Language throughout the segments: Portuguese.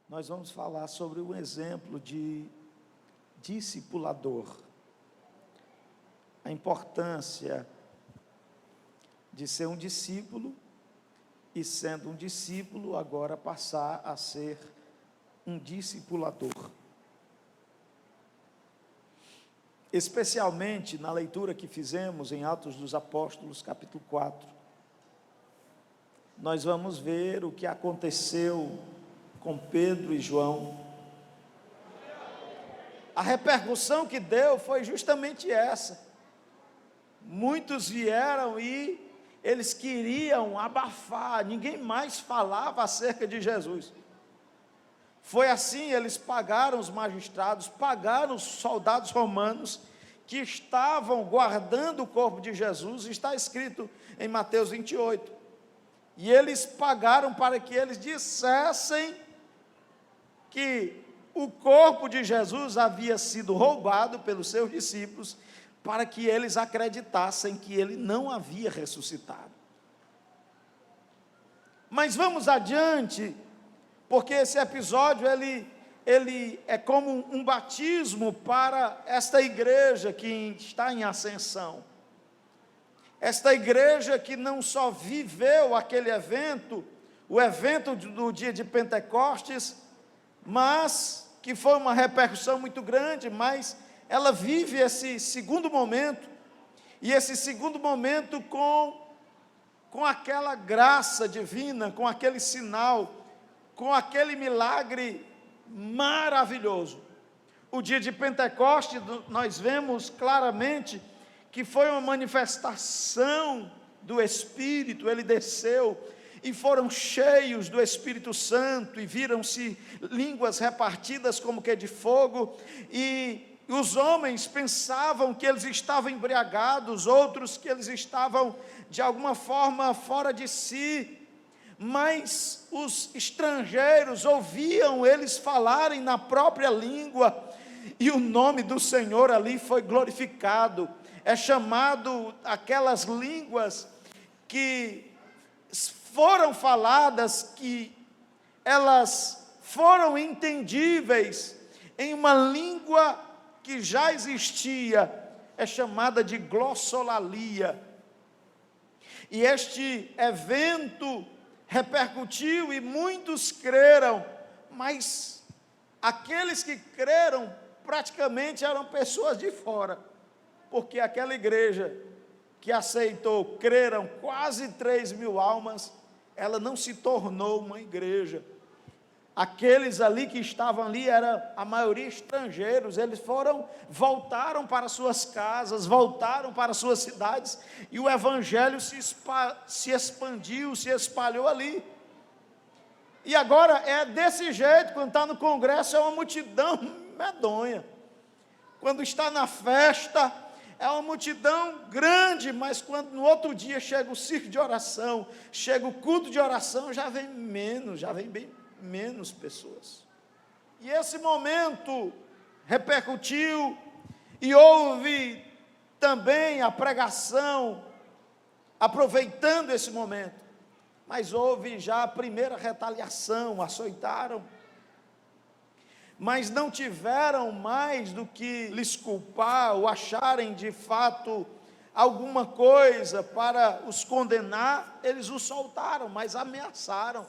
nós vamos falar sobre um exemplo de discipulador. A importância de ser um discípulo e, sendo um discípulo, agora passar a ser um discipulador. Especialmente na leitura que fizemos em Atos dos Apóstolos, capítulo 4, nós vamos ver o que aconteceu com Pedro e João. A repercussão que deu foi justamente essa. Muitos vieram e eles queriam abafar, ninguém mais falava acerca de Jesus. Foi assim, eles pagaram os magistrados, pagaram os soldados romanos que estavam guardando o corpo de Jesus, está escrito em Mateus 28. E eles pagaram para que eles dissessem que o corpo de Jesus havia sido roubado pelos seus discípulos, para que eles acreditassem que ele não havia ressuscitado. Mas vamos adiante, porque esse episódio ele é como um batismo para esta igreja que está em ascensão. Esta igreja que não só viveu aquele evento, o evento do dia de Pentecostes, mas que foi uma repercussão muito grande, mas ela vive esse segundo momento, e esse segundo momento com aquela graça divina, com aquele sinal, com aquele milagre maravilhoso. O dia de Pentecostes, nós vemos claramente que foi uma manifestação do Espírito, ele desceu, e foram cheios do Espírito Santo, e viram-se línguas repartidas como que de fogo, e os homens pensavam que eles estavam embriagados, outros que eles estavam de alguma forma fora de si, mas os estrangeiros ouviam eles falarem na própria língua, e o nome do Senhor ali foi glorificado. É chamado aquelas línguas que foram faladas, que elas foram entendíveis em uma língua que já existia, é chamada de glossolalia. E este evento repercutiu e muitos creram, mas aqueles que creram praticamente eram pessoas de fora, porque aquela igreja que aceitou, creram quase 3.000 almas, ela não se tornou uma igreja. Aqueles ali que estavam ali, era a maioria estrangeiros, eles voltaram para suas casas, voltaram para suas cidades, e o evangelho se expandiu, se espalhou ali. E agora é desse jeito, quando está no congresso é uma multidão medonha, quando está na festa é uma multidão grande, mas quando no outro dia chega o circo de oração, chega o culto de oração, já vem bem menos pessoas. E esse momento repercutiu, e houve também a pregação, aproveitando esse momento, mas houve já a primeira retaliação, açoitaram, mas não tiveram mais do que lhes culpar, ou acharem de fato alguma coisa para os condenar, eles os soltaram, mas ameaçaram: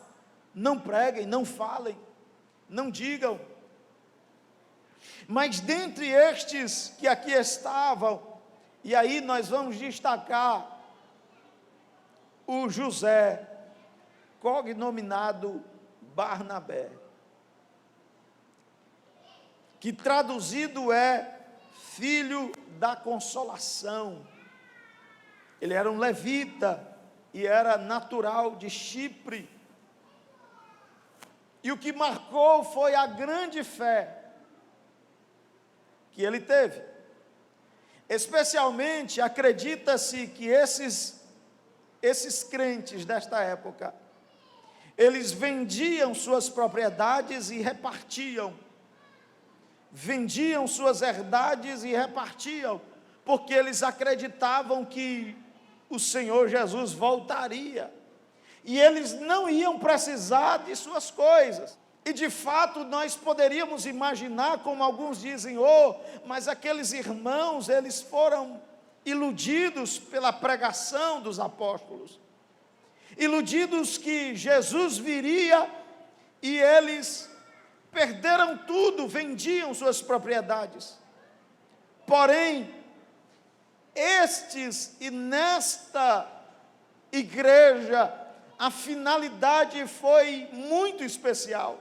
não preguem, não falem, não digam. Mas dentre estes que aqui estavam, e aí nós vamos destacar o José, cognominado Barnabé, que traduzido é filho da consolação. Ele era um levita e era natural de Chipre. E o que marcou foi a grande fé que ele teve. Especialmente, acredita-se que esses crentes desta época, eles vendiam suas propriedades e repartiam. Vendiam suas herdades e repartiam, porque eles acreditavam que o Senhor Jesus voltaria, e eles não iam precisar de suas coisas. E de fato nós poderíamos imaginar, como alguns dizem, mas aqueles irmãos, eles foram iludidos pela pregação dos apóstolos, iludidos que Jesus viria e eles perderam tudo, vendiam suas propriedades. Porém, nesta igreja, a finalidade foi muito especial,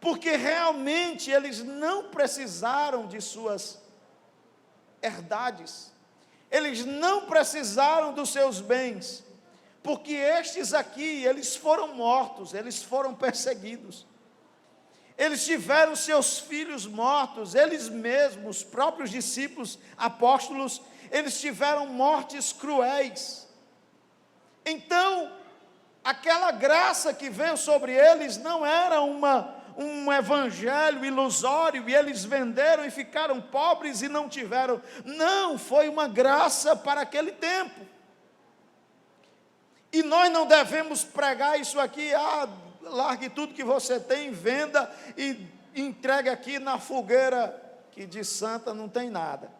porque realmente eles não precisaram de suas herdades, eles não precisaram dos seus bens, porque estes aqui, eles foram mortos, eles foram perseguidos, eles tiveram seus filhos mortos, eles mesmos, os próprios discípulos, apóstolos, eles tiveram mortes cruéis. Então, aquela graça que veio sobre eles não era um evangelho ilusório, e eles venderam e ficaram pobres e não tiveram. Não, foi uma graça para aquele tempo. E nós não devemos pregar isso aqui, largue tudo que você tem, venda e entregue aqui na fogueira, que de santa não tem nada.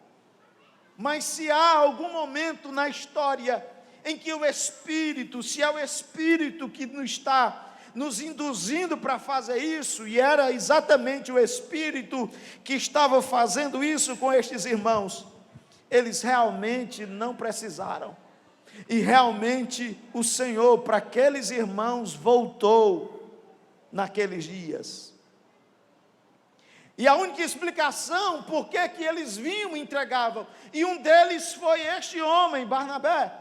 Mas se há algum momento na história em que o Espírito, se é o Espírito que nos está nos induzindo para fazer isso, e era exatamente o Espírito que estava fazendo isso com estes irmãos, eles realmente não precisaram, e realmente o Senhor para aqueles irmãos voltou naqueles dias. E a única explicação por que eles vinham e entregavam, e um deles foi este homem, Barnabé.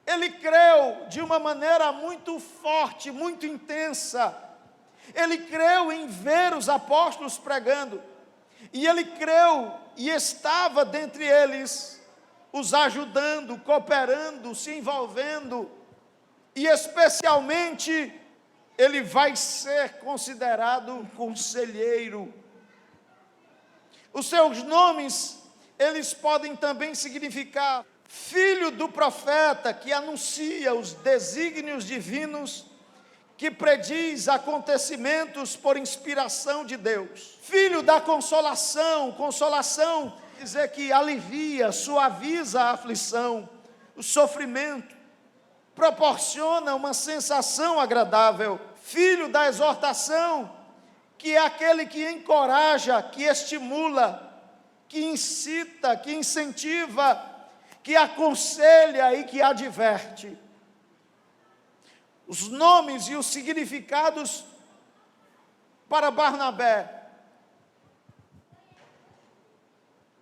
Ele creu de uma maneira muito forte, muito intensa. Ele creu em ver os apóstolos pregando, e ele creu e estava dentre eles, os ajudando, cooperando, se envolvendo, e especialmente ele vai ser considerado um conselheiro. Os seus nomes, eles podem também significar filho do profeta, que anuncia os desígnios divinos, que prediz acontecimentos por inspiração de Deus. Filho da consolação, consolação quer dizer que alivia, suaviza a aflição, o sofrimento, proporciona uma sensação agradável. Filho da exortação, que é aquele que encoraja, que estimula, que incita, que incentiva, que aconselha e que adverte. Os nomes e os significados para Barnabé.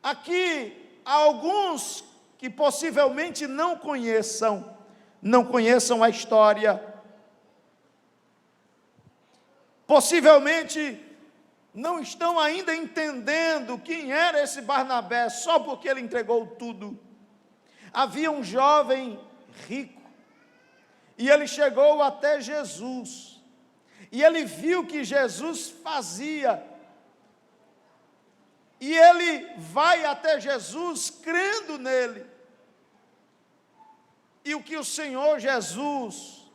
Aqui há alguns que possivelmente não conheçam a história. Possivelmente não estão ainda entendendo quem era esse Barnabé, só porque ele entregou tudo. Havia um jovem rico, e ele chegou até Jesus, e ele viu que Jesus fazia, e ele vai até Jesus crendo nele, e o que o Senhor Jesus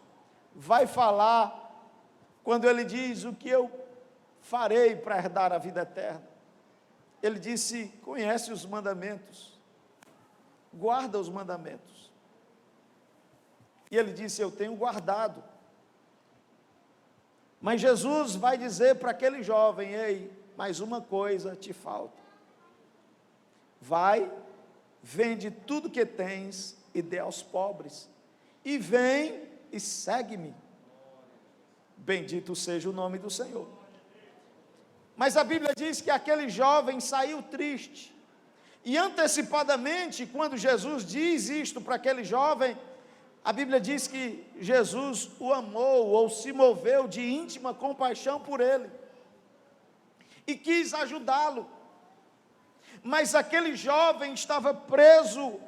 vai falar, quando ele diz, o que eu farei para herdar a vida eterna? Ele disse, conhece os mandamentos, guarda os mandamentos. E ele disse, eu tenho guardado. Mas Jesus vai dizer para aquele jovem, ei, mais uma coisa te falta. Vai, vende tudo que tens e dê aos pobres, e vem e segue-me. Bendito seja o nome do Senhor. Mas a Bíblia diz que aquele jovem saiu triste, e antecipadamente, quando Jesus diz isto para aquele jovem, a Bíblia diz que Jesus o amou, ou se moveu de íntima compaixão por ele, e quis ajudá-lo. Mas aquele jovem estava preso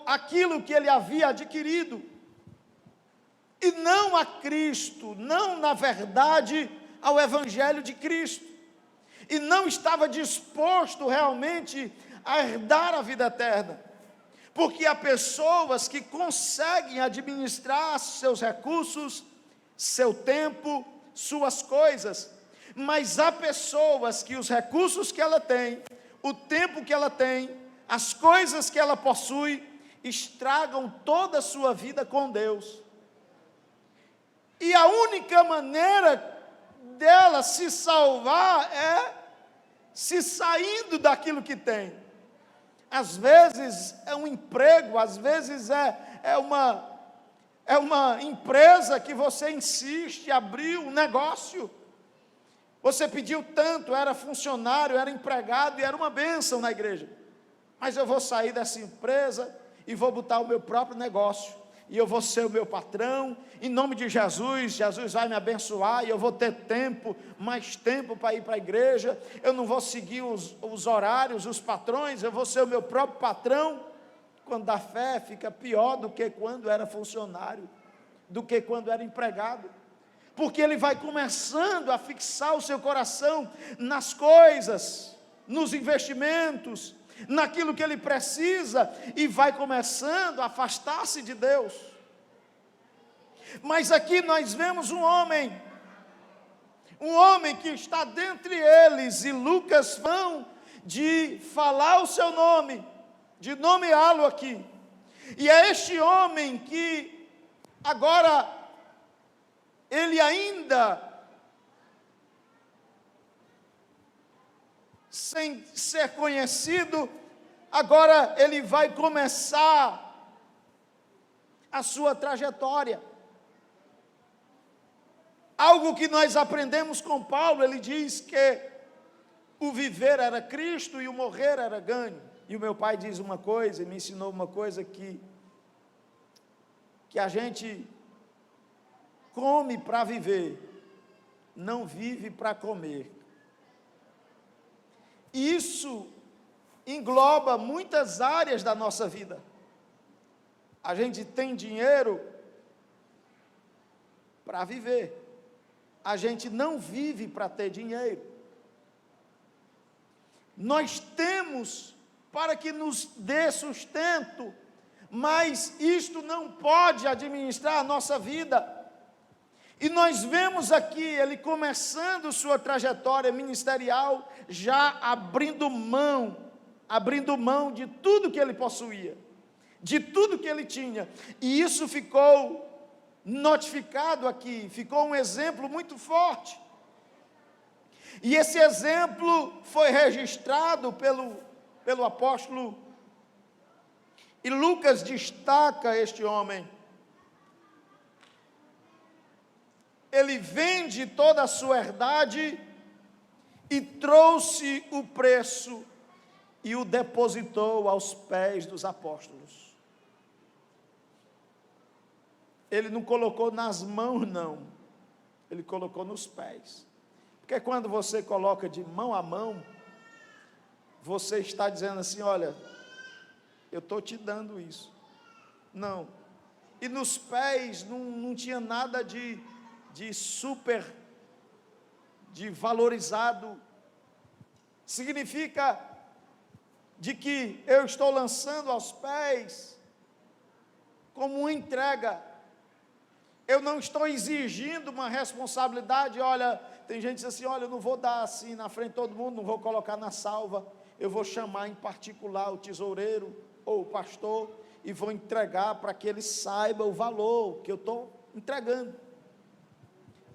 àquilo que ele havia adquirido, e não a Cristo, não na verdade ao Evangelho de Cristo, e não estava disposto realmente a herdar a vida eterna, porque há pessoas que conseguem administrar seus recursos seu tempo, suas coisas. Mas há pessoas que os recursos que ela tem, o tempo que ela tem, as coisas que ela possui, estragam toda a sua vida com Deus. E a única maneira dela se salvar é se saindo daquilo que tem. Às vezes é um emprego, às vezes é uma empresa que você insiste, abriu um negócio. Você pediu tanto, era funcionário, era empregado e era uma bênção na igreja. Mas eu vou sair dessa empresa e vou botar o meu próprio negócio. E eu vou ser o meu patrão, em nome de Jesus, Jesus vai me abençoar, e eu vou ter tempo, mais tempo para ir para a igreja, eu não vou seguir os horários, os patrões, eu vou ser o meu próprio patrão. Quando dá fé, fica pior do que quando era funcionário, do que quando era empregado, porque ele vai começando a fixar o seu coração nas coisas, nos investimentos, naquilo que ele precisa, e vai começando a afastar-se de Deus. Mas aqui nós vemos um homem que está dentre eles, e Lucas vão de falar o seu nome, de nomeá-lo aqui, e é este homem que agora, ele ainda, sem ser conhecido, agora ele vai começar a sua trajetória. Algo que nós aprendemos com Paulo, ele diz que o viver era Cristo e o morrer era ganho. E o meu pai diz uma coisa, e me ensinou uma coisa que a gente come para viver, não vive para comer. Isso engloba muitas áreas da nossa vida. A gente tem dinheiro para viver. A gente não vive para ter dinheiro. Nós temos para que nos dê sustento, mas isto não pode administrar a nossa vida. E nós vemos aqui ele começando sua trajetória ministerial, já abrindo mão de tudo que ele possuía, de tudo que ele tinha. E isso ficou notificado aqui, ficou um exemplo muito forte. E esse exemplo foi registrado pelo apóstolo, e Lucas destaca este homem. Ele vende toda a sua herdade e trouxe o preço e o depositou aos pés dos apóstolos. Ele não colocou nas mãos, não. Ele colocou nos pés. Porque quando você coloca de mão a mão, você está dizendo assim, olha, eu estou te dando isso. Não. E nos pés não tinha nada de valorizado. Significa de que eu estou lançando aos pés como uma entrega. Eu não estou exigindo uma responsabilidade. Olha, tem gente que diz assim, olha, eu não vou dar assim na frente de todo mundo, não vou colocar na salva, eu vou chamar em particular o tesoureiro ou o pastor e vou entregar para que ele saiba o valor que eu estou entregando.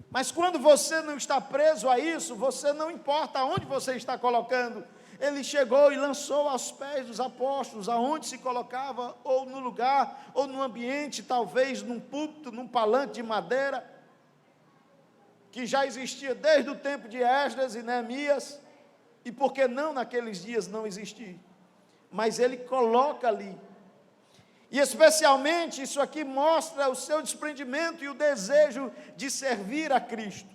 Mas quando você não está preso a isso, você não importa aonde você está colocando. Ele chegou e lançou aos pés dos apóstolos, aonde se colocava, ou no lugar, ou no ambiente, talvez num púlpito, num palanque de madeira, que já existia desde o tempo de Esdras e Neemias, e por que não naqueles dias não existir? Mas ele coloca ali. E especialmente isso aqui mostra o seu desprendimento e o desejo de servir a Cristo.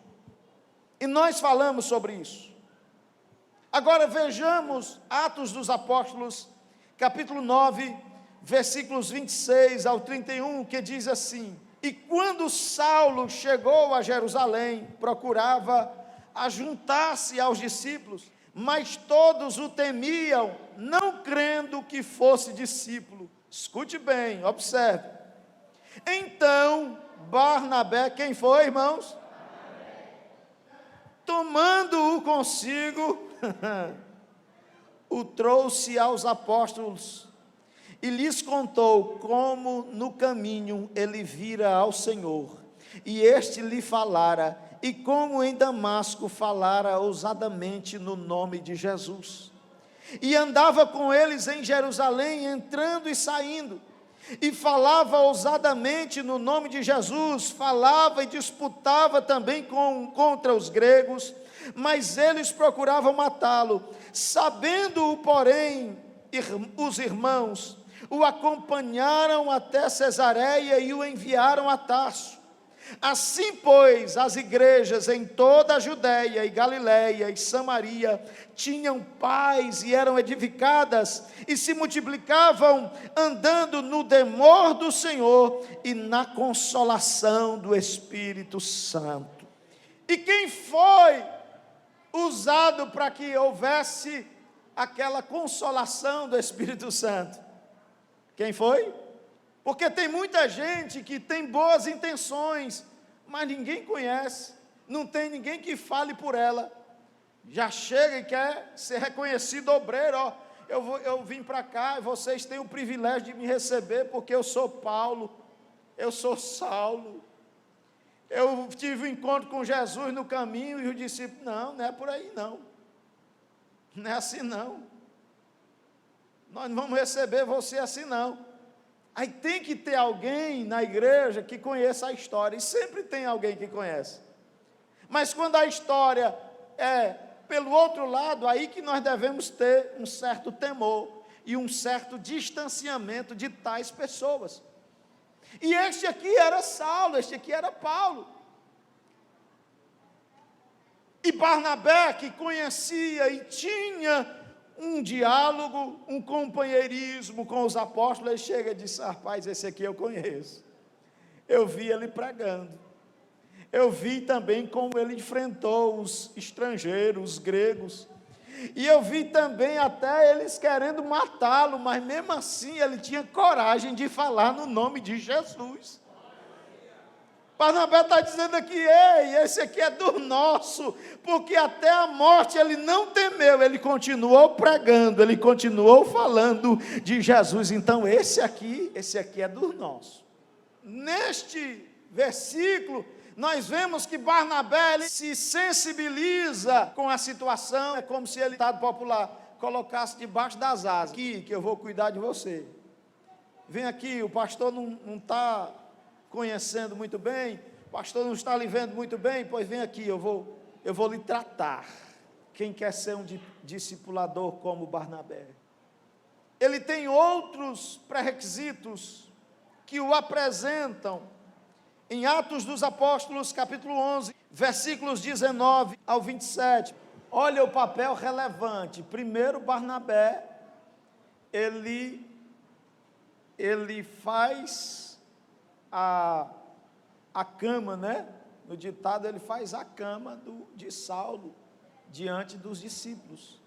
E nós falamos sobre isso. Agora vejamos Atos dos Apóstolos, capítulo 9, versículos 26 ao 31, que diz assim: E quando Saulo chegou a Jerusalém, procurava ajuntar-se aos discípulos, mas todos o temiam, não crendo que fosse discípulo. Escute bem, observe. Então Barnabé, quem foi, irmãos? Tomando-o consigo, o trouxe aos apóstolos e lhes contou como no caminho ele vira ao Senhor, e este lhe falara, e como em Damasco falara ousadamente no nome de Jesus. E andava com eles em Jerusalém, entrando e saindo, e falava ousadamente no nome de Jesus, falava e disputava também contra os gregos, mas eles procuravam matá-lo. Sabendo-o, porém, os irmãos o acompanharam até Cesareia e o enviaram a Tarso. Assim, pois, as igrejas em toda a Judéia e Galiléia e Samaria tinham paz e eram edificadas e se multiplicavam, andando no temor do Senhor e na consolação do Espírito Santo. E quem foi usado para que houvesse aquela consolação do Espírito Santo? Quem foi? Porque tem muita gente que tem boas intenções, mas ninguém conhece, não tem ninguém que fale por ela. Já chega e quer ser reconhecido obreiro. Ó, eu vim para cá e vocês têm o privilégio de me receber porque eu sou Paulo, eu sou Saulo. Eu tive um encontro com Jesus no caminho e os discípulos, não é por aí não. Não é assim não. Nós não vamos receber você assim não. Aí tem que ter alguém na igreja que conheça a história, e sempre tem alguém que conhece. Mas quando a história é pelo outro lado, aí que nós devemos ter um certo temor e um certo distanciamento de tais pessoas. E este aqui era Saulo, este aqui era Paulo. E Barnabé, que conhecia e tinha um diálogo, um companheirismo com os apóstolos, ele chega e diz: rapaz, esse aqui eu conheço. Eu vi ele pregando. Eu vi também como ele enfrentou os estrangeiros, os gregos. E eu vi também até eles querendo matá-lo, mas mesmo assim ele tinha coragem de falar no nome de Jesus. Barnabé está dizendo aqui: ei, esse aqui é do nosso, porque até a morte ele não temeu, ele continuou pregando, ele continuou falando de Jesus. Então esse aqui é do nosso. Neste versículo, nós vemos que Barnabé ele se sensibiliza com a situação, é como se ele, ditado popular, colocasse debaixo das asas, aqui que eu vou cuidar de você. Vem aqui, o pastor não está conhecendo muito bem, o pastor não está lhe vendo muito bem, pois vem aqui, eu vou lhe tratar. Quem quer ser um discipulador como Barnabé? Ele tem outros pré-requisitos que o apresentam em Atos dos Apóstolos, capítulo 11, versículos 19 ao 27. Olha o papel relevante. Primeiro, Barnabé, ele faz a cama, né? No ditado ele faz a cama de Saulo diante dos discípulos,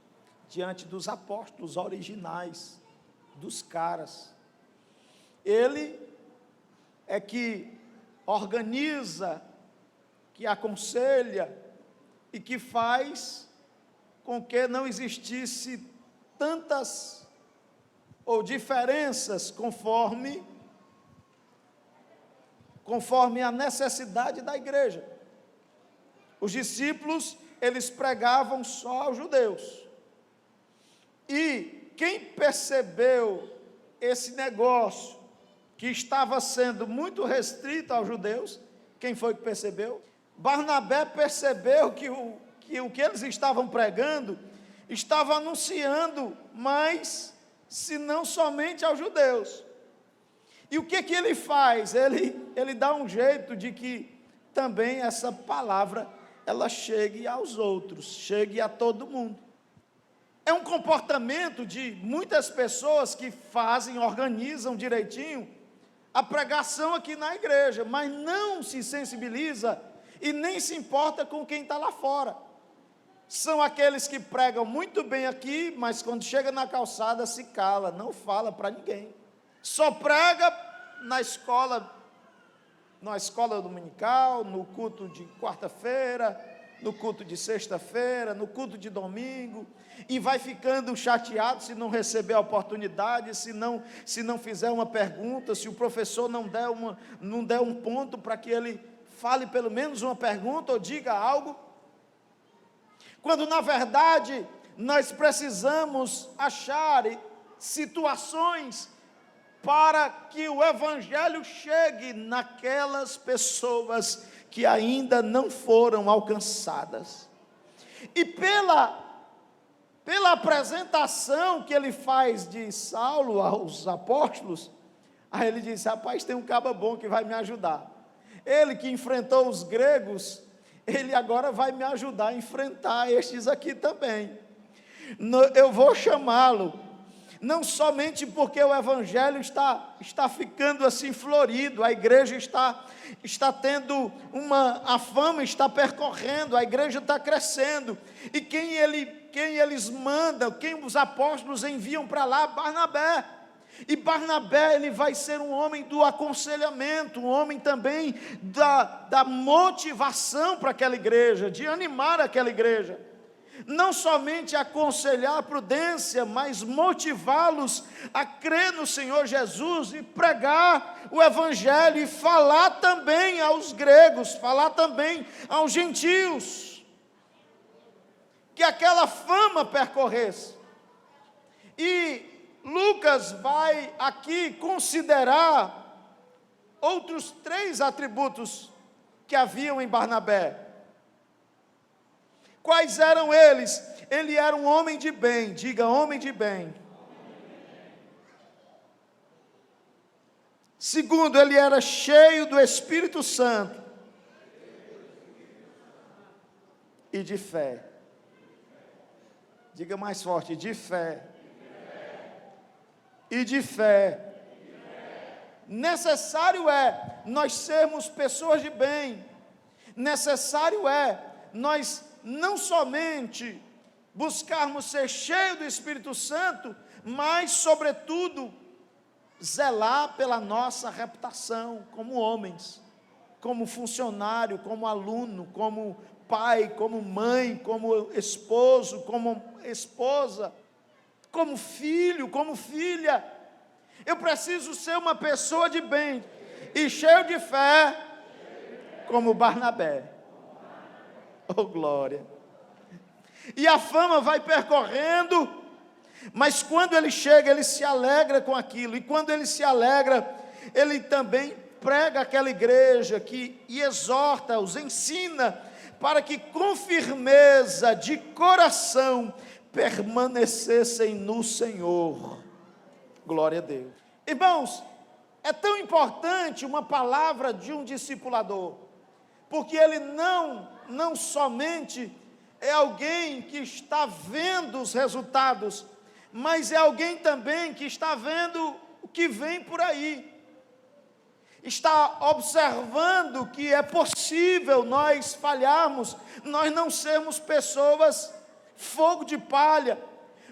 diante dos apóstolos originais, dos caras. Ele é que organiza, que aconselha e que faz com que não existisse tantas ou diferenças conforme a necessidade da igreja. Os discípulos, eles pregavam só aos judeus. E quem percebeu esse negócio, que estava sendo muito restrito aos judeus, quem foi que percebeu? Barnabé percebeu que o que eles estavam pregando, estava anunciando mais, se não somente aos judeus. E o que ele faz? Ele dá um jeito de que também essa palavra, ela chegue aos outros, chegue a todo mundo. É um comportamento de muitas pessoas que fazem, organizam direitinho a pregação aqui na igreja, mas não se sensibiliza e nem se importa com quem está lá fora. São aqueles que pregam muito bem aqui, mas quando chega na calçada se cala, não fala para ninguém. Só prega na escola na escola dominical, no culto de quarta-feira, no culto de sexta-feira, no culto de domingo, e vai ficando chateado se não receber a oportunidade, se não fizer uma pergunta, se o professor não der um ponto para que ele fale pelo menos uma pergunta ou diga algo, quando na verdade nós precisamos achar situações para que o Evangelho chegue naquelas pessoas que ainda não foram alcançadas. E pela apresentação que ele faz de Saulo aos apóstolos, aí ele diz: rapaz, tem um caba bom que vai me ajudar. Ele que enfrentou os gregos, ele agora vai me ajudar a enfrentar estes aqui também. Eu vou chamá-lo, não somente porque o Evangelho está ficando assim florido, a igreja está tendo a fama está percorrendo, a igreja está crescendo, e quem eles mandam, quem os apóstolos enviam para lá? Barnabé. E Barnabé, ele vai ser um homem do aconselhamento, um homem também da motivação para aquela igreja, de animar aquela igreja. Não somente aconselhar a prudência, mas motivá-los a crer no Senhor Jesus e pregar o Evangelho e falar também aos gregos, falar também aos gentios, que aquela fama percorresse. E Lucas vai aqui considerar outros 3 atributos que haviam em Barnabé. Quais eram eles? Ele era um homem de bem, diga homem de bem. Segundo, ele era cheio do Espírito Santo e de fé. Diga mais forte, de fé. E de fé. Necessário é nós sermos pessoas de bem. Necessário é nós não somente buscarmos ser cheios do Espírito Santo, mas, sobretudo, zelar pela nossa reputação como homens, como funcionário, como aluno, como pai, como mãe, como esposo, como esposa, como filho, como filha. Eu preciso ser uma pessoa de bem e cheio de fé, como Barnabé. Oh, glória! E a fama vai percorrendo, mas quando ele chega, ele se alegra com aquilo, e quando ele se alegra, ele também prega aquela igreja e exorta, os ensina, para que com firmeza de coração permanecessem no Senhor. Glória a Deus. Irmãos, é tão importante uma palavra de um discipulador, porque ele não somente é alguém que está vendo os resultados, mas é alguém também que está vendo o que vem por aí. Está observando que é possível nós falharmos, nós não sermos pessoas fogo de palha.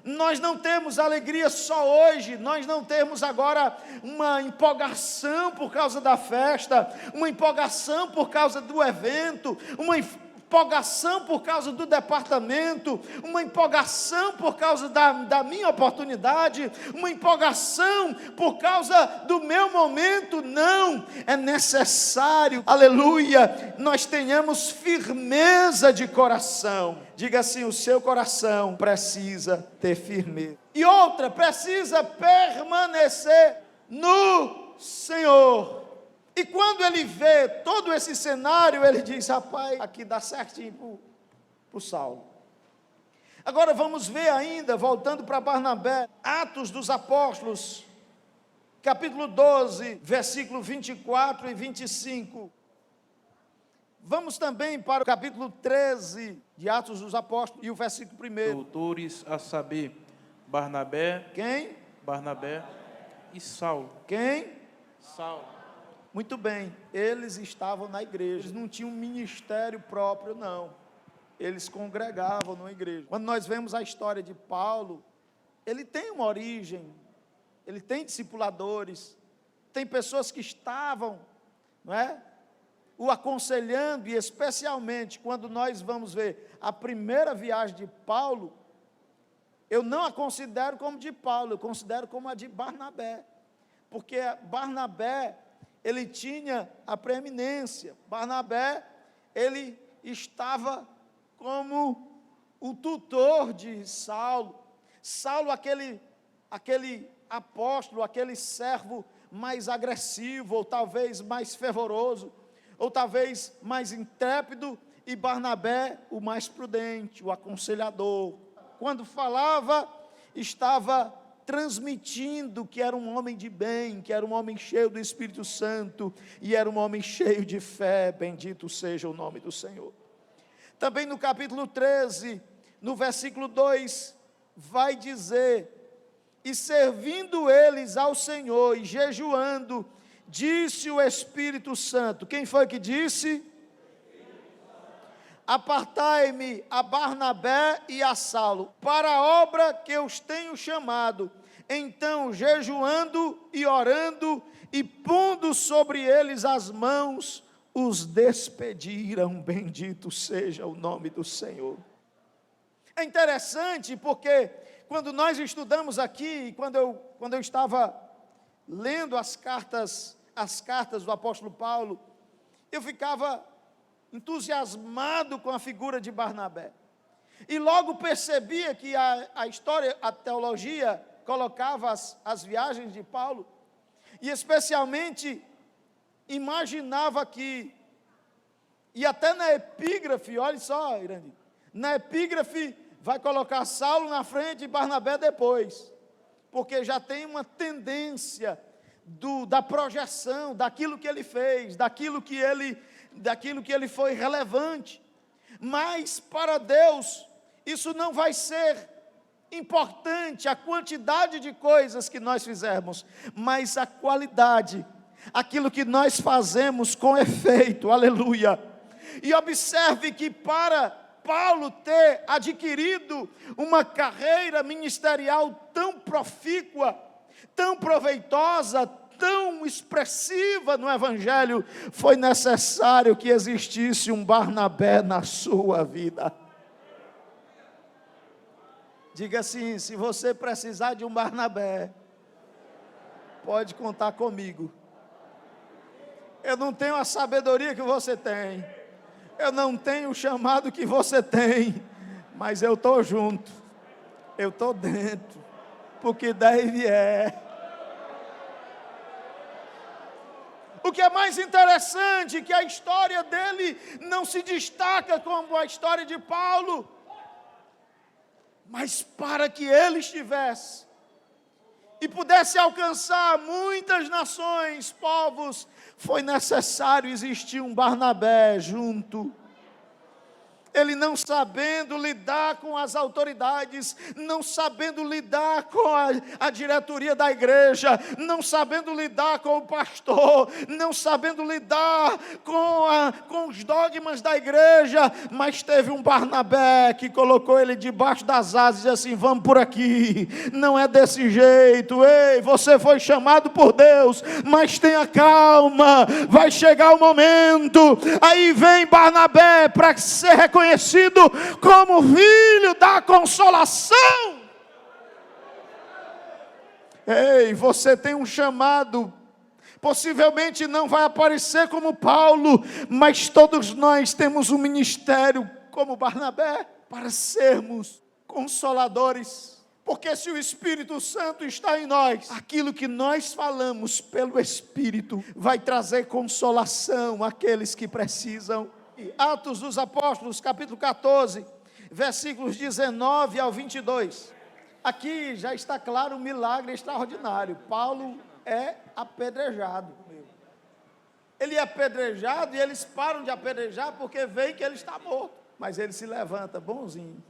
Nós não temos alegria só hoje, nós não temos agora uma empolgação por causa da festa, uma empolgação por causa do evento, uma empolgação por causa do departamento, uma empolgação por causa da minha oportunidade, uma empolgação por causa do meu momento. Não, é necessário, aleluia, nós tenhamos firmeza de coração. Diga assim: o seu coração precisa ter firmeza. E outra, precisa permanecer no Senhor. E quando ele vê todo esse cenário, ele diz: rapaz, aqui dá certinho para o Saulo. Agora vamos ver ainda, voltando para Barnabé, Atos dos Apóstolos, capítulo 12, versículo 24 e 25. Vamos também para o capítulo 13 de Atos dos Apóstolos e o versículo 1. Doutores, a saber, Barnabé. Quem? Barnabé e Saulo. Quem? Saulo. Muito bem, eles estavam na igreja, eles não tinham um ministério próprio, não. Eles congregavam numa igreja. Quando nós vemos a história de Paulo, ele tem uma origem, ele tem discipuladores, tem pessoas que estavam, não é, o aconselhando, e especialmente quando nós vamos ver a primeira viagem de Paulo, eu não a considero como de Paulo, eu considero como a de Barnabé, porque Barnabé, ele tinha a preeminência. Barnabé, ele estava como o tutor de Saulo. Saulo, aquele apóstolo, aquele servo mais agressivo, ou talvez mais fervoroso, ou talvez mais intrépido, e Barnabé, o mais prudente, o aconselhador. Quando falava, estava transmitindo que era um homem de bem, que era um homem cheio do Espírito Santo, e era um homem cheio de fé, bendito seja o nome do Senhor. Também no capítulo 13, no versículo 2, vai dizer: e servindo eles ao Senhor e jejuando, disse o Espírito Santo. Quem foi que disse? Apartai-me a Barnabé e a Saulo para a obra que eu os tenho chamado. Então, jejuando e orando e pondo sobre eles as mãos, os despediram. Bendito seja o nome do Senhor. É interessante porque quando nós estudamos aqui, quando eu estava lendo as cartas do apóstolo Paulo, eu ficava entusiasmado com a figura de Barnabé. E logo percebia que a história, a teologia, colocava as viagens de Paulo, e especialmente imaginava que, e até na epígrafe, olha só, Irandi, na epígrafe vai colocar Saulo na frente e Barnabé depois, porque já tem uma tendência da projeção, daquilo que ele fez, daquilo que ele foi relevante. Mas para Deus, isso não vai ser importante, a quantidade de coisas que nós fizermos, mas a qualidade, aquilo que nós fazemos com efeito, aleluia. E observe que para Paulo ter adquirido uma carreira ministerial tão profícua, tão proveitosa, tão expressiva no Evangelho, foi necessário que existisse um Barnabé na sua vida. Diga assim: se você precisar de um Barnabé, pode contar comigo. Eu não tenho a sabedoria que você tem, eu não tenho o chamado que você tem, mas eu estou junto, eu estou dentro, porque daí vier. O que é mais interessante é que a história dele não se destaca como a história de Paulo, mas para que ele estivesse e pudesse alcançar muitas nações, povos, foi necessário existir um Barnabé junto. Ele não sabendo lidar com as autoridades, não sabendo lidar com a diretoria da igreja, não sabendo lidar com o pastor, não sabendo lidar com os dogmas da igreja, mas teve um Barnabé que colocou ele debaixo das asas e disse assim: vamos por aqui, não é desse jeito, ei, você foi chamado por Deus, mas tenha calma, vai chegar o momento. Aí vem Barnabé para ser reconhecido como filho da consolação. Ei, você tem um chamado, possivelmente não vai aparecer como Paulo, mas todos nós temos um ministério como Barnabé, para sermos consoladores. Porque se o Espírito Santo está em nós, aquilo que nós falamos pelo Espírito vai trazer consolação àqueles que precisam. Atos dos Apóstolos, capítulo 14, versículos 19 ao 22. Aqui já está claro um milagre extraordinário. Paulo é apedrejado. Ele é apedrejado e eles param de apedrejar porque veem que ele está morto. Mas ele se levanta bonzinho.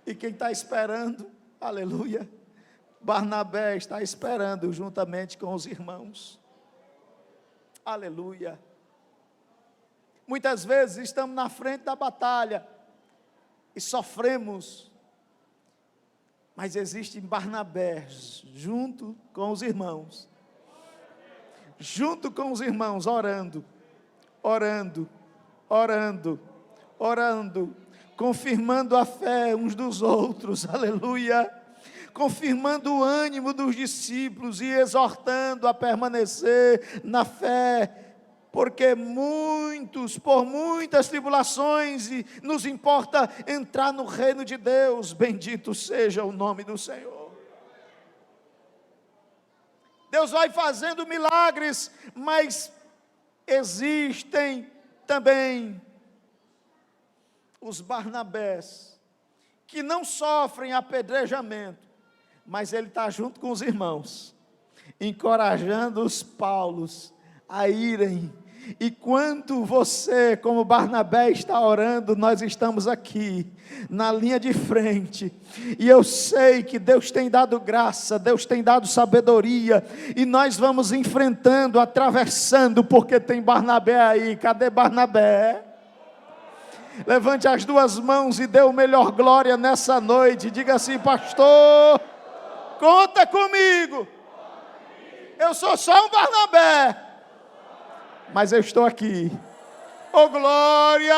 E quem está esperando, aleluia, Barnabé está esperando juntamente com os irmãos. Aleluia. Muitas vezes estamos na frente da batalha e sofremos, mas existe Barnabé junto com os irmãos, junto com os irmãos, orando, orando, orando, orando, confirmando a fé uns dos outros, aleluia, confirmando o ânimo dos discípulos e exortando a permanecer na fé, porque por muitas tribulações, e nos importa entrar no reino de Deus. Bendito seja o nome do Senhor. Deus vai fazendo milagres, mas existem também os Barnabés, que não sofrem apedrejamento, mas ele está junto com os irmãos, encorajando os Paulos a irem. E quando você, como Barnabé, está orando, nós estamos aqui, na linha de frente, e eu sei que Deus tem dado graça, Deus tem dado sabedoria, e nós vamos enfrentando, atravessando, porque tem Barnabé aí. Cadê Barnabé? Levante as duas mãos e dê o melhor glória nessa noite, diga assim: pastor, conta comigo, eu sou só um Barnabé, mas eu estou aqui. Oh glória!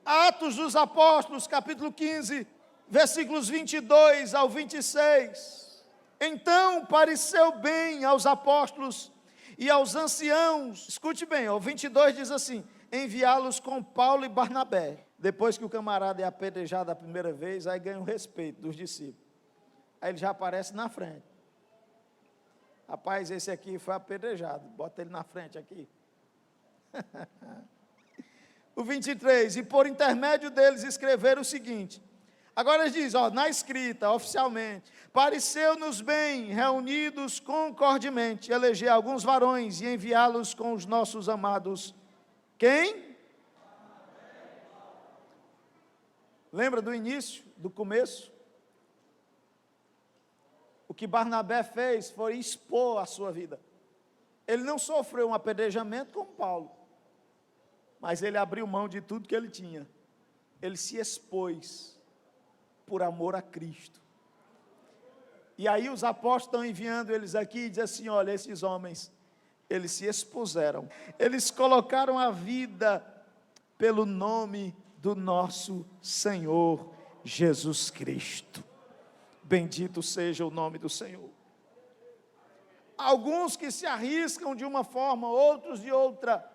Atos dos Apóstolos, capítulo 15, versículos 22 ao 26. Então pareceu bem aos apóstolos e aos anciãos, escute bem, o 22 diz assim: enviá-los com Paulo e Barnabé. Depois que o camarada é apedrejado a primeira vez, aí ganha o respeito dos discípulos. Aí ele já aparece na frente. Rapaz, esse aqui foi apedrejado, bota ele na frente aqui. O 23, e por intermédio deles escreveram o seguinte. Agora ele diz, na escrita, oficialmente: pareceu-nos bem, reunidos concordemente, eleger alguns varões e enviá-los com os nossos amados. Quem? Lembra do início, do começo? O que Barnabé fez foi expor a sua vida. Ele não sofreu um apedrejamento como Paulo, mas ele abriu mão de tudo que ele tinha. Ele se expôs por amor a Cristo. E aí os apóstolos estão enviando eles aqui e dizem assim: olha, esses homens, eles se expuseram, eles colocaram a vida pelo nome do nosso Senhor Jesus Cristo. Bendito seja o nome do Senhor. Alguns que se arriscam de uma forma, outros de outra.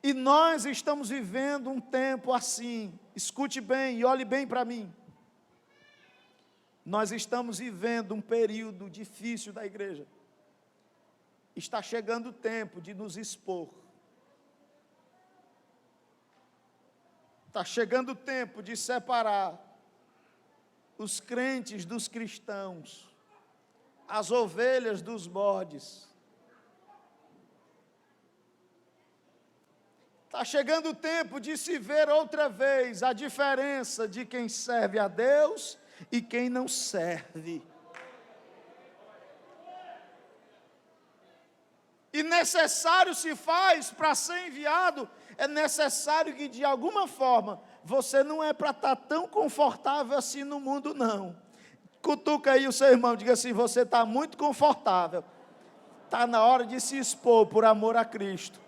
E nós estamos vivendo um tempo assim. Escute bem e olhe bem para mim. Nós estamos vivendo um período difícil da igreja. Está chegando o tempo de nos expor. Está chegando o tempo de separar os crentes dos cristãos, as ovelhas dos bodes. Está chegando o tempo de se ver outra vez a diferença de quem serve a Deus e quem não serve. E necessário se faz para ser enviado, é necessário que de alguma forma, você não é para estar tão confortável assim no mundo não. Cutuca aí o seu irmão, diga assim: você está muito confortável. Está na hora de se expor por amor a Cristo.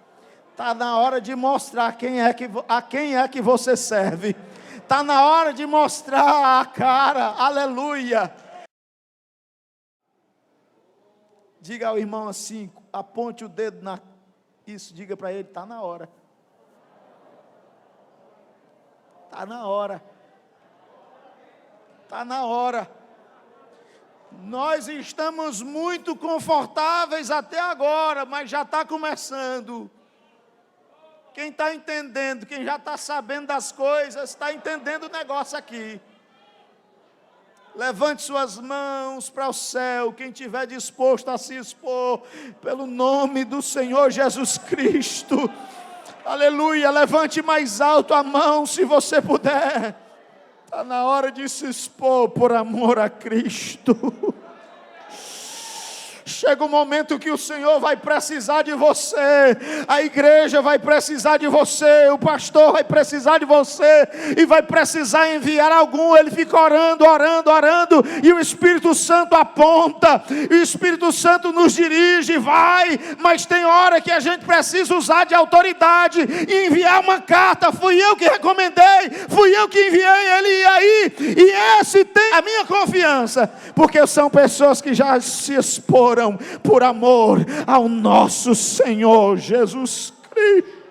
Está na hora de mostrar a quem é que você serve. Está na hora de mostrar a cara, aleluia. Diga ao irmão assim, aponte o dedo isso, diga para ele: está na hora. Está na hora. Está na hora. Nós estamos muito confortáveis até agora, mas já está começando. Quem está entendendo, quem já está sabendo das coisas, está entendendo o negócio aqui. Levante suas mãos para o céu, quem estiver disposto a se expor, pelo nome do Senhor Jesus Cristo. Aleluia, levante mais alto a mão se você puder. Está na hora de se expor por amor a Cristo. Chega um momento que o Senhor vai precisar de você, a igreja vai precisar de você, o pastor vai precisar de você, e vai precisar enviar algum. Ele fica orando, orando, orando, e o Espírito Santo aponta, e o Espírito Santo nos dirige, vai, mas tem hora que a gente precisa usar de autoridade, e enviar uma carta. Fui eu que recomendei, fui eu que enviei, ele ia aí, e esse tem a minha confiança, porque são pessoas que já se exporam por amor ao nosso Senhor Jesus Cristo.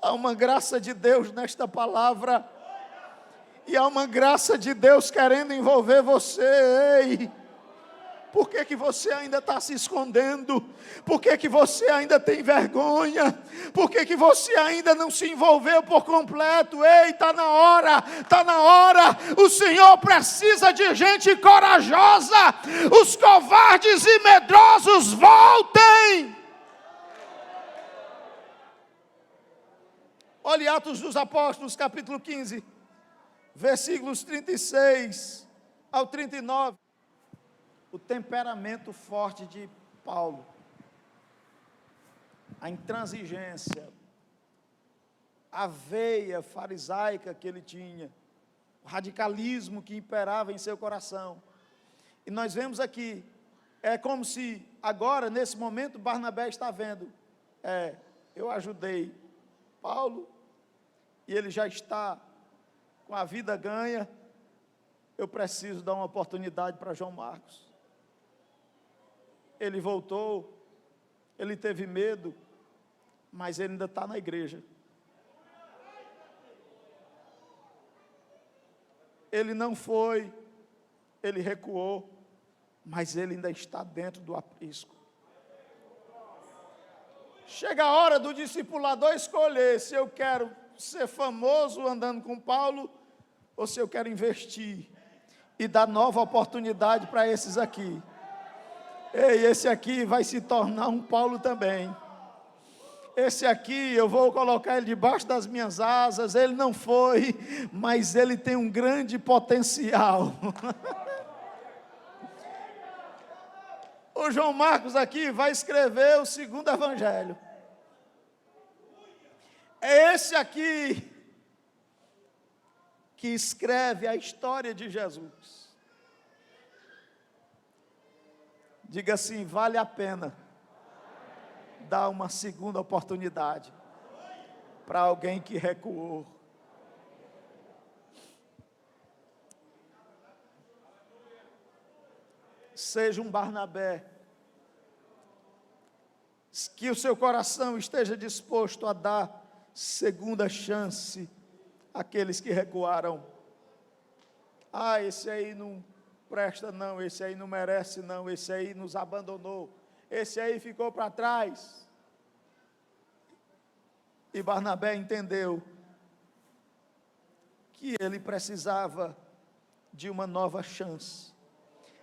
Há uma graça de Deus nesta palavra, e há uma graça de Deus querendo envolver você. Ei, por que que você ainda está se escondendo? Por que que você ainda tem vergonha? Por que que você ainda não se envolveu por completo? Ei, está na hora, está na hora. O Senhor precisa de gente corajosa. Os covardes e medrosos voltem. Olhe Atos dos Apóstolos, capítulo 15, versículos 36 ao 39. O temperamento forte de Paulo, a intransigência, a veia farisaica que ele tinha, o radicalismo que imperava em seu coração. E nós vemos aqui, é como se agora, nesse momento, Barnabé está vendo, eu ajudei Paulo, e ele já está com a vida ganha, eu preciso dar uma oportunidade para João Marcos. Ele voltou, ele teve medo, mas ele ainda está na igreja. Ele não foi, ele recuou, mas ele ainda está dentro do aprisco. Chega a hora do discipulador escolher se eu quero ser famoso andando com Paulo, ou se eu quero investir e dar nova oportunidade para esses aqui. Ei, esse aqui vai se tornar um Paulo também. Esse aqui eu vou colocar ele debaixo das minhas asas. Ele não foi, mas ele tem um grande potencial. O João Marcos aqui vai escrever o segundo evangelho. É esse aqui que escreve a história de Jesus. Diga assim: vale a pena dar uma segunda oportunidade para alguém que recuou. Seja um Barnabé, que o seu coração esteja disposto a dar segunda chance àqueles que recuaram. Esse aí não presta não, esse aí não merece não, esse aí nos abandonou, esse aí ficou para trás. E Barnabé entendeu que ele precisava de uma nova chance.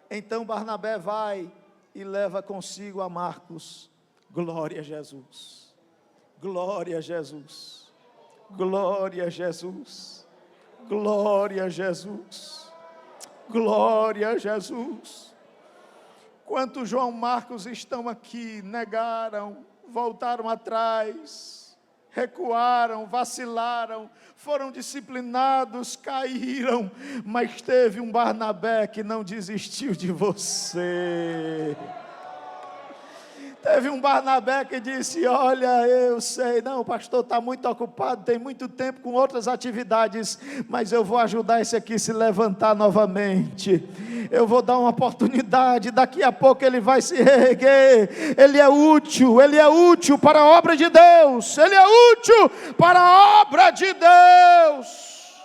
Então Barnabé vai e leva consigo a Marcos. Glória a Jesus, glória a Jesus, glória a Jesus, glória a Jesus. Glória a Jesus. Quantos João Marcos estão aqui, negaram, voltaram atrás, recuaram, vacilaram, foram disciplinados, caíram, mas teve um Barnabé que não desistiu de você. Teve um Barnabé que disse: olha, eu sei, não, o pastor está muito ocupado, tem muito tempo com outras atividades, mas eu vou ajudar esse aqui a se levantar novamente. Eu vou dar uma oportunidade, daqui a pouco ele vai se reerguer. Ele é útil para a obra de Deus. Ele é útil para a obra de Deus.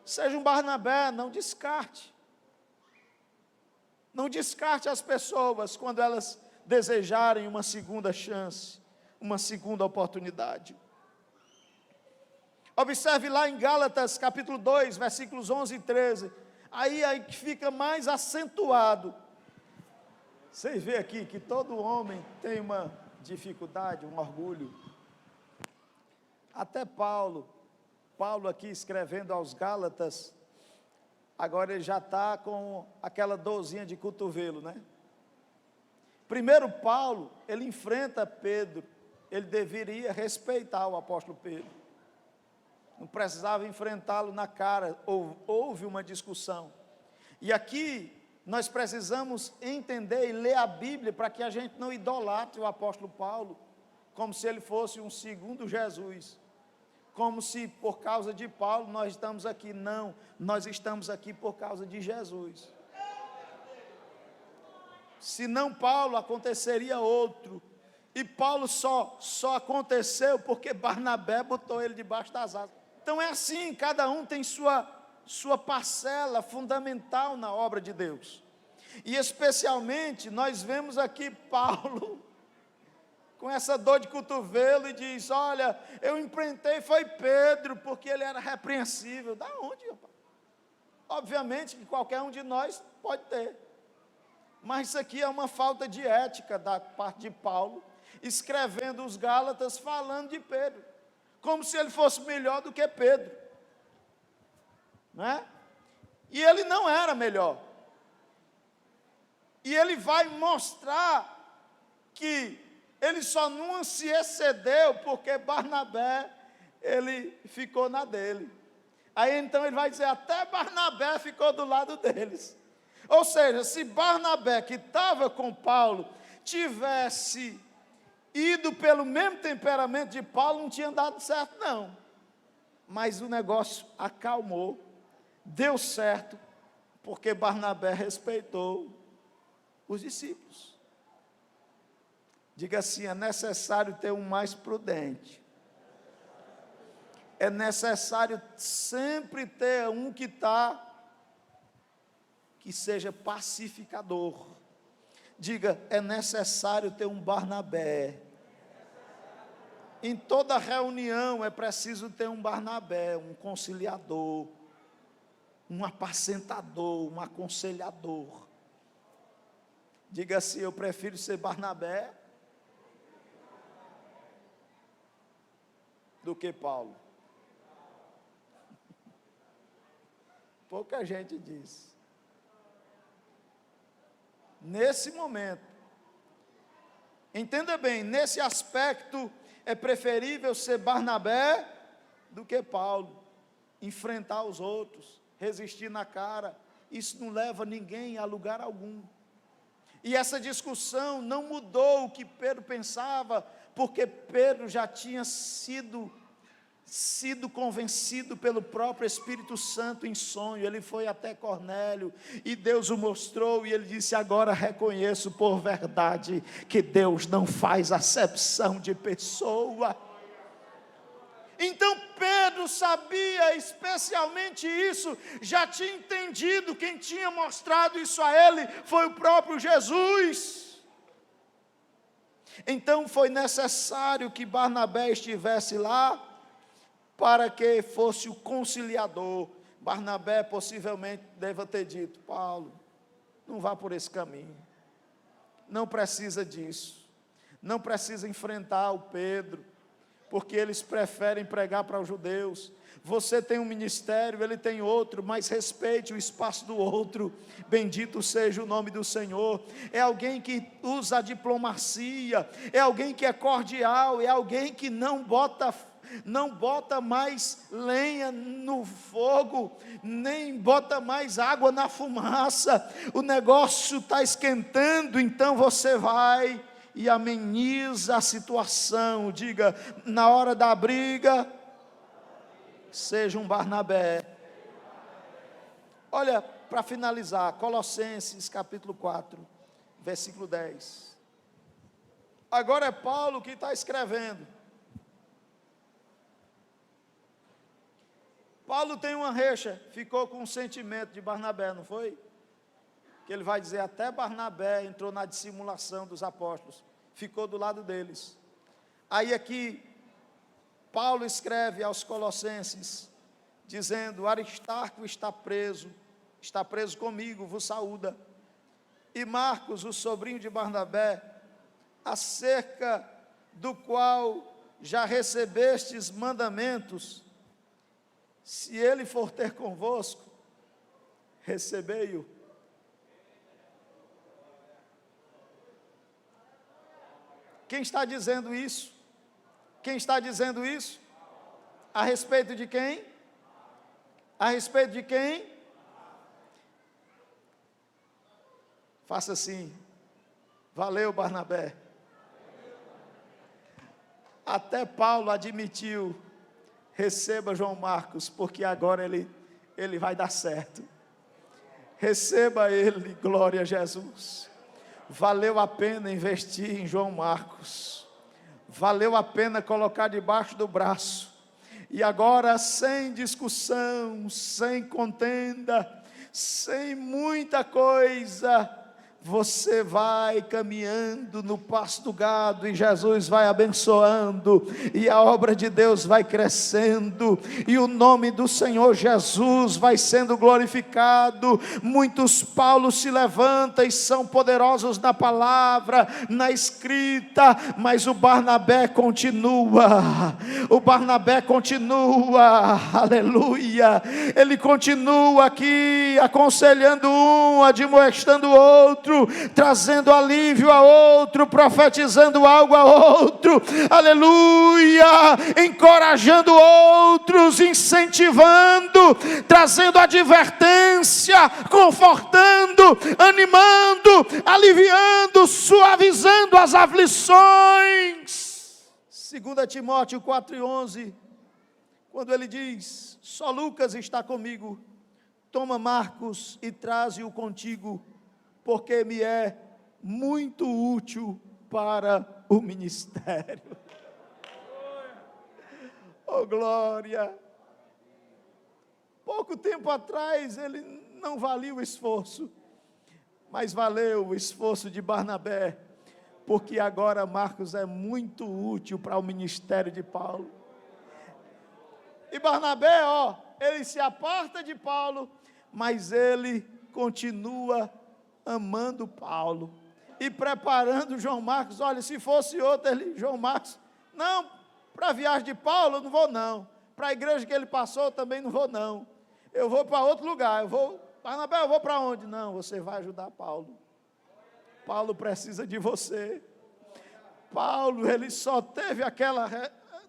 Seja um Barnabé, não descarte. Não descarte as pessoas quando elas desejarem uma segunda chance, uma segunda oportunidade. Observe lá em Gálatas capítulo 2, versículos 11 e 13. Aí que fica mais acentuado. Vocês veem aqui que todo homem tem uma dificuldade, um orgulho. Até Paulo aqui escrevendo aos Gálatas, agora ele já está com aquela dorzinha de cotovelo, né? Primeiro Paulo, ele enfrenta Pedro, ele deveria respeitar o apóstolo Pedro, não precisava enfrentá-lo na cara, houve uma discussão, e aqui nós precisamos entender e ler a Bíblia, para que a gente não idolatre o apóstolo Paulo, como se ele fosse um segundo Jesus, como se por causa de Paulo nós estamos aqui. Não, nós estamos aqui por causa de Jesus. Se não Paulo, aconteceria outro, e Paulo só aconteceu porque Barnabé botou ele debaixo das asas. Então é assim, cada um tem sua parcela fundamental na obra de Deus, e especialmente nós vemos aqui Paulo com essa dor de cotovelo e diz: olha, eu enfrentei foi Pedro, porque ele era repreensível. Da onde, rapaz? Obviamente que qualquer um de nós pode ter, mas isso aqui é uma falta de ética da parte de Paulo, escrevendo os Gálatas, falando de Pedro, como se ele fosse melhor do que Pedro, né? E ele não era melhor, e ele vai mostrar que ele só não se excedeu porque Barnabé, ele ficou na dele. Aí então ele vai dizer, até Barnabé ficou do lado deles. Ou seja, se Barnabé, que estava com Paulo, tivesse ido pelo mesmo temperamento de Paulo, não tinha dado certo não. Mas o negócio acalmou, deu certo, porque Barnabé respeitou os discípulos. Diga assim: é necessário ter um mais prudente. É necessário sempre ter um que seja pacificador. Diga: é necessário ter um Barnabé. Em toda reunião é preciso ter um Barnabé, um conciliador, um apacentador, um aconselhador. Diga assim: eu prefiro ser Barnabé do que Paulo. Pouca gente diz. Nesse momento, entenda bem, nesse aspecto, é preferível ser Barnabé do que Paulo. Enfrentar os outros, resistir na cara, isso não leva ninguém a lugar algum. E essa discussão não mudou o que Pedro pensava, porque Pedro já tinha sido convencido pelo próprio Espírito Santo em sonho. Ele foi até Cornélio, e Deus o mostrou, e ele disse: agora reconheço por verdade, que Deus não faz acepção de pessoa. Então Pedro sabia especialmente isso, já tinha entendido, quem tinha mostrado isso a ele foi o próprio Jesus. Então foi necessário que Barnabé estivesse lá, para que fosse o conciliador. Barnabé possivelmente deva ter dito: Paulo, não vá por esse caminho, não precisa disso, não precisa enfrentar o Pedro, porque eles preferem pregar para os judeus. Você tem um ministério, ele tem outro, mas respeite o espaço do outro. Bendito seja o nome do Senhor. É alguém que usa a diplomacia, é alguém que é cordial, é alguém que não bota mais lenha no fogo, nem bota mais água na fumaça. O negócio está esquentando, então você vai e ameniza a situação. Diga: na hora da briga, seja um Barnabé. Olha, para finalizar, Colossenses capítulo 4, versículo 10. Agora é Paulo que está escrevendo. Paulo tem uma recha, ficou com um sentimento de Barnabé, não foi? Que ele vai dizer, até Barnabé entrou na dissimulação dos apóstolos, ficou do lado deles. Aí aqui, Paulo escreve aos Colossenses, dizendo: Aristarco está preso comigo, vos saúda. E Marcos, o sobrinho de Barnabé, acerca do qual já recebestes mandamentos, se ele for ter convosco, recebei-o. Quem está dizendo isso? Quem está dizendo isso? A respeito de quem? A respeito de quem? Faça assim. Valeu, Barnabé. Até Paulo admitiu: receba João Marcos, porque agora ele vai dar certo. Receba ele, glória a Jesus. Valeu a pena investir em João Marcos. Valeu a pena colocar debaixo do braço. E agora, sem discussão, sem contenda, sem muita coisa, você vai caminhando no pasto do gado e Jesus vai abençoando e a obra de Deus vai crescendo e o nome do Senhor Jesus vai sendo glorificado. Muitos Paulos se levantam e são poderosos na palavra, na escrita, mas o Barnabé continua, aleluia, ele continua aqui aconselhando um, admoestando o outro, trazendo alívio a outro, profetizando algo a outro, aleluia, encorajando outros, incentivando, trazendo advertência, confortando, animando, aliviando, suavizando as aflições. 2 Timóteo 4:11, quando ele diz: só Lucas está comigo, toma Marcos e traze-o contigo, porque me é muito útil para o ministério. Oh, glória! Pouco tempo atrás ele não valia o esforço, mas valeu o esforço de Barnabé, porque agora Marcos é muito útil para o ministério de Paulo. E Barnabé, ele se aparta de Paulo, mas ele continua amando Paulo e preparando João Marcos. Olha, se fosse outro, João Marcos, não, para a viagem de Paulo eu não vou não, para a igreja que ele passou também não vou não, eu vou para outro lugar, Barnabé, eu vou para onde? Não, você vai ajudar Paulo. Paulo precisa de você. Paulo, ele só teve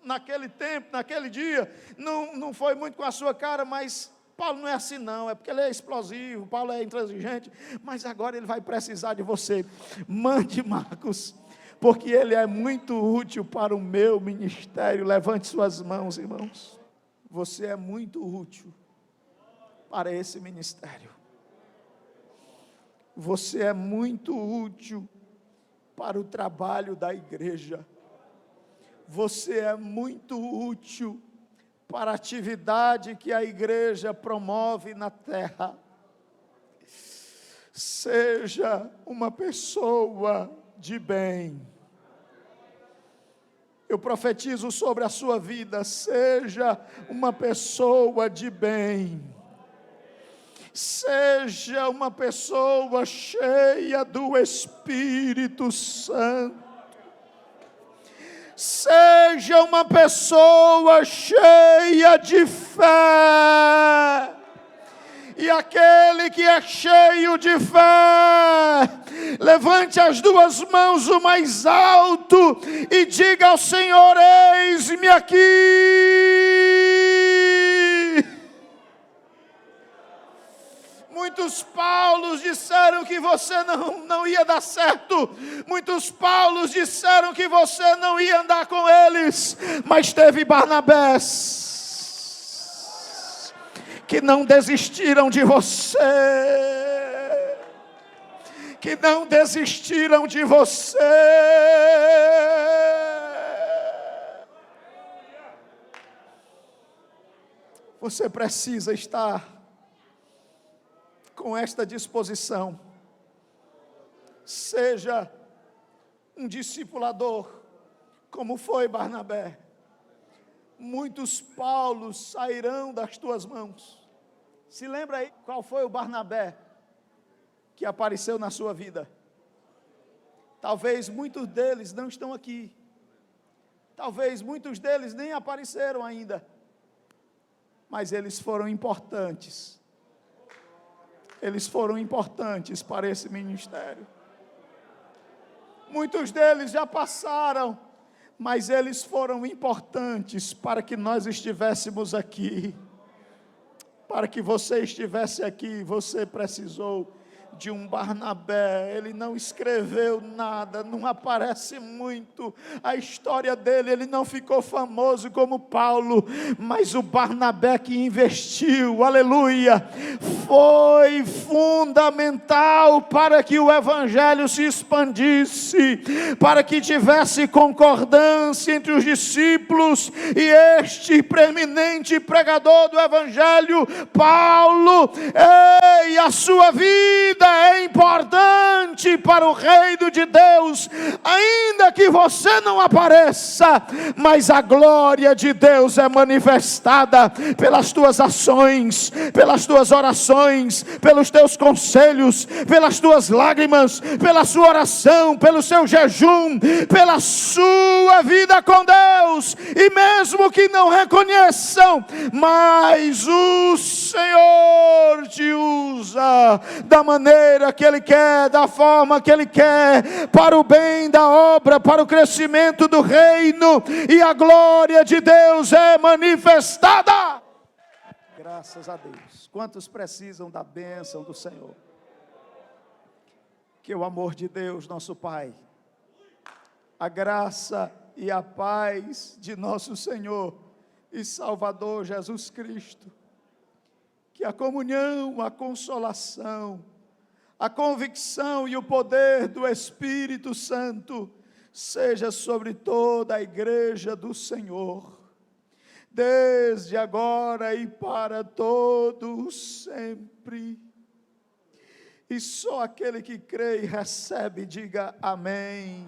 naquele tempo, naquele dia, não foi muito com a sua cara, mas Paulo não é assim não, é porque ele é explosivo, Paulo é intransigente, mas agora ele vai precisar de você. Mande Marcos, porque ele é muito útil para o meu ministério. Levante suas mãos, irmãos. Você é muito útil para esse ministério. Você é muito útil para o trabalho da igreja. Você é muito útil para a atividade que a igreja promove na terra. Seja uma pessoa de bem. Eu profetizo sobre a sua vida, seja uma pessoa de bem. Seja uma pessoa cheia do Espírito Santo. Seja uma pessoa cheia de fé. E aquele que é cheio de fé, levante as duas mãos o mais alto e diga ao Senhor: eis-me aqui. Muitos Paulos disseram que você não ia dar certo. Muitos Paulos disseram que você não ia andar com eles. Mas teve Barnabés que não desistiram de você. Que não desistiram de você. Você precisa estar com esta disposição. Seja um discipulador, como foi Barnabé. Muitos Paulos sairão das tuas mãos. Se lembra aí qual foi o Barnabé que apareceu na sua vida? Talvez muitos deles não estão aqui. Talvez muitos deles nem apareceram ainda. Mas eles foram importantes. eles foram importantes para esse ministério. Muitos deles já passaram, mas eles foram importantes para que nós estivéssemos aqui. Para que você estivesse aqui, você precisou de um Barnabé. Ele não escreveu nada, não aparece muito a história dele, ele não ficou famoso como Paulo, mas o Barnabé que investiu, aleluia, foi fundamental para que o evangelho se expandisse, para que tivesse concordância entre os discípulos e este preeminente pregador do evangelho, Paulo. Ei, a sua vida é importante para o reino de Deus, ainda que você não apareça, mas a glória de Deus é manifestada pelas tuas ações, pelas tuas orações, pelos teus conselhos, pelas tuas lágrimas, pela sua oração, pelo seu jejum, pela sua vida com Deus. E mesmo que não reconheçam, mas o Senhor te usa da maneira que Ele quer, da forma que Ele quer, para o bem da obra, para o crescimento do reino, e a glória de Deus é manifestada. Graças a Deus. Quantos precisam da bênção do Senhor? Que o amor de Deus, nosso Pai, a graça e a paz de nosso Senhor e Salvador Jesus Cristo, que a comunhão, a consolação, a convicção e o poder do Espírito Santo seja sobre toda a igreja do Senhor, desde agora e para todos sempre. E só aquele que crê e recebe, diga amém.